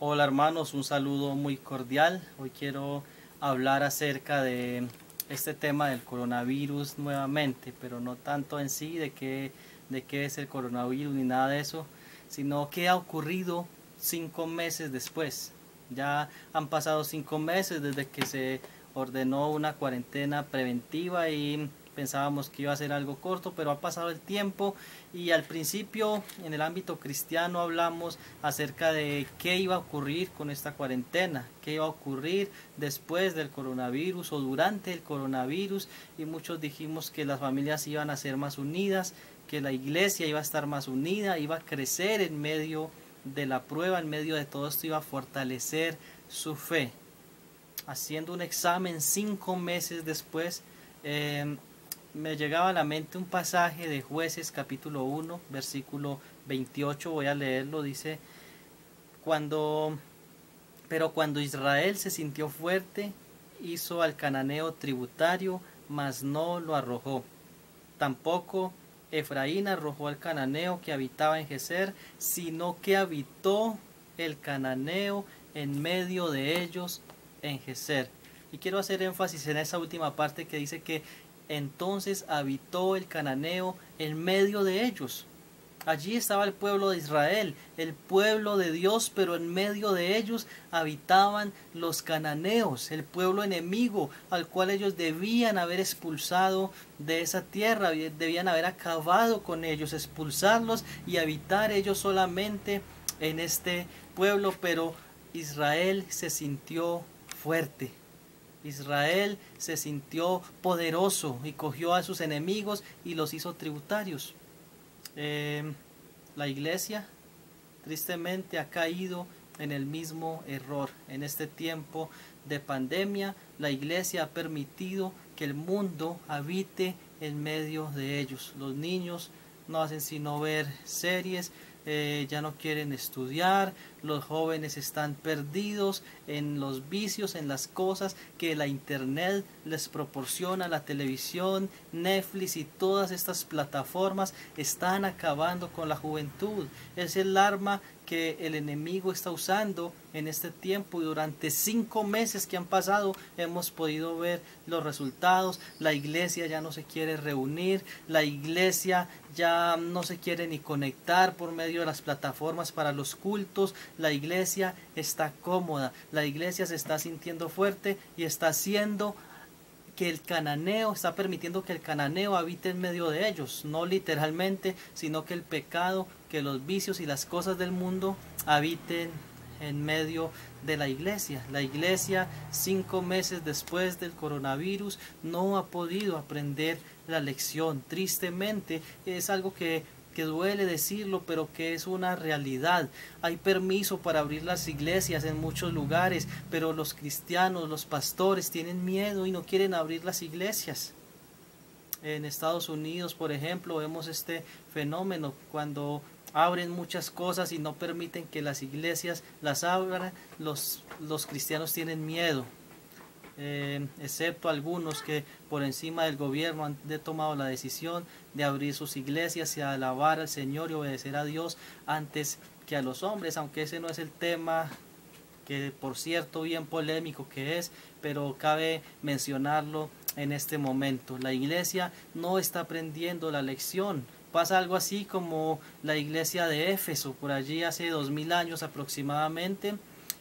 Hola hermanos, un saludo muy cordial. Hoy quiero hablar acerca de este tema del coronavirus nuevamente, pero no tanto en sí de qué es el coronavirus ni nada de eso, sino qué ha ocurrido 5 meses después. Ya han pasado 5 meses desde que se ordenó una cuarentena preventiva y pensábamos que iba a ser algo corto, pero ha pasado el tiempo y al principio en el ámbito cristiano hablamos acerca de qué iba a ocurrir con esta cuarentena, qué iba a ocurrir después del coronavirus o durante el coronavirus, y muchos dijimos que las familias iban a ser más unidas, que la iglesia iba a estar más unida, iba a crecer en medio de la prueba, en medio de todo esto iba a fortalecer su fe. Haciendo un examen 5 meses después, me llegaba a la mente un pasaje de Jueces capítulo 1, versículo 28, voy a leerlo, dice, cuando, pero cuando Israel se sintió fuerte, hizo al cananeo tributario, mas no lo arrojó. Tampoco Efraín arrojó al cananeo que habitaba en Geser, sino que habitó el cananeo en medio de ellos en Geser. Y quiero hacer énfasis en esa última parte que dice que entonces habitó el cananeo en medio de ellos. Allí estaba el pueblo de Israel, el pueblo de Dios, pero en medio de ellos habitaban los cananeos, el pueblo enemigo al cual ellos debían haber expulsado de esa tierra, debían haber acabado con ellos, expulsarlos y habitar ellos solamente en este pueblo, pero Israel se sintió fuerte. Israel se sintió poderoso y cogió a sus enemigos y los hizo tributarios. La iglesia tristemente ha caído en el mismo error. En este tiempo de pandemia, la iglesia ha permitido que el mundo habite en medio de ellos. Los niños no hacen sino ver series, ya no quieren estudiar, los jóvenes están perdidos en los vicios, en las cosas que la internet les proporciona, la televisión, Netflix y todas estas plataformas están acabando con la juventud. Es el arma que el enemigo está usando en este tiempo, y durante 5 meses que han pasado hemos podido ver los resultados. La iglesia ya no se quiere reunir, la iglesia ya no se quiere ni conectar por medio de las plataformas para los cultos. La iglesia está cómoda, la iglesia se está sintiendo fuerte y está haciendo que el cananeo, está permitiendo que el cananeo habite en medio de ellos, no literalmente, sino que el pecado, que los vicios y las cosas del mundo habiten en medio de la iglesia. La iglesia, 5 meses después del coronavirus, no ha podido aprender la lección. Tristemente, es algo que duele decirlo, pero que es una realidad. Hay permiso para abrir las iglesias en muchos lugares, pero los cristianos, los pastores tienen miedo y no quieren abrir las iglesias. En Estados Unidos, por ejemplo, vemos este fenómeno cuando abren muchas cosas y no permiten que las iglesias las abran, los cristianos tienen miedo. Excepto algunos que por encima del gobierno han tomado la decisión de abrir sus iglesias y alabar al Señor y obedecer a Dios antes que a los hombres, aunque ese no es el tema, que por cierto bien polémico que es, pero cabe mencionarlo en este momento. La iglesia no está aprendiendo la lección. Pasa algo así como la iglesia de Éfeso, por allí hace 2000 años aproximadamente.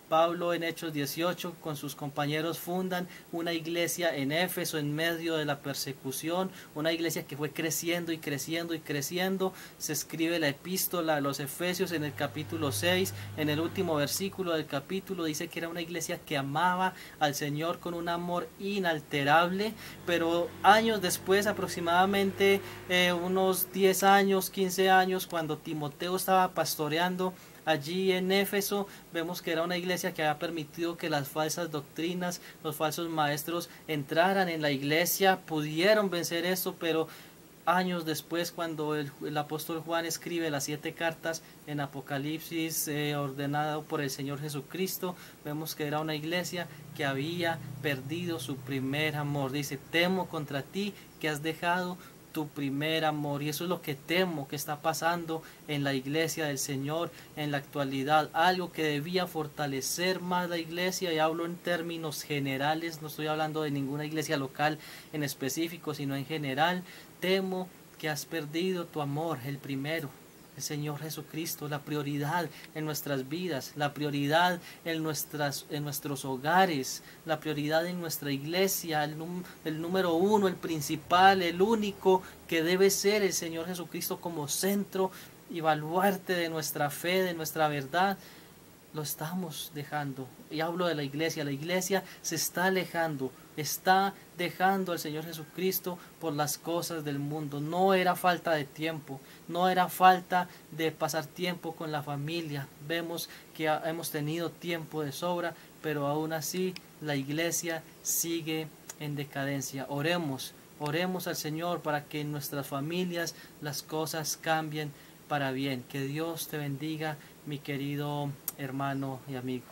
Pablo en Hechos 18 con sus compañeros fundan una iglesia en Éfeso en medio de la persecución, una iglesia que fue creciendo y creciendo y creciendo. Se escribe la epístola a los Efesios en el capítulo 6, en el último versículo del capítulo dice que era una iglesia que amaba al Señor con un amor inalterable, pero años después, aproximadamente unos 10 años, 15 años, cuando Timoteo estaba pastoreando allí en Éfeso, vemos que era una iglesia que había permitido que las falsas doctrinas, los falsos maestros entraran en la iglesia, pudieron vencer esto, pero años después, cuando el apóstol Juan escribe las 7 cartas en Apocalipsis, ordenado por el Señor Jesucristo, vemos que era una iglesia que había perdido su primer amor. Dice, temo contra ti que has dejado tu primer amor. Y eso es lo que temo que está pasando en la iglesia del Señor en la actualidad. Algo que debía fortalecer más la iglesia, y hablo en términos generales, no estoy hablando de ninguna iglesia local en específico, sino en general. Temo que has perdido tu amor, el primero, el Señor Jesucristo, la prioridad en nuestras vidas, la prioridad en nuestros hogares, la prioridad en nuestra iglesia, el número uno, el principal, el único que debe ser el Señor Jesucristo como centro y baluarte de nuestra fe, de nuestra verdad. Lo estamos dejando. Y hablo de la iglesia se está alejando, está dejando al Señor Jesucristo por las cosas del mundo. No era falta de tiempo, no era falta de pasar tiempo con la familia. Vemos que hemos tenido tiempo de sobra, pero aún así la iglesia sigue en decadencia. Oremos al Señor para que en nuestras familias las cosas cambien para bien. Que Dios te bendiga, mi querido hermano y amigo.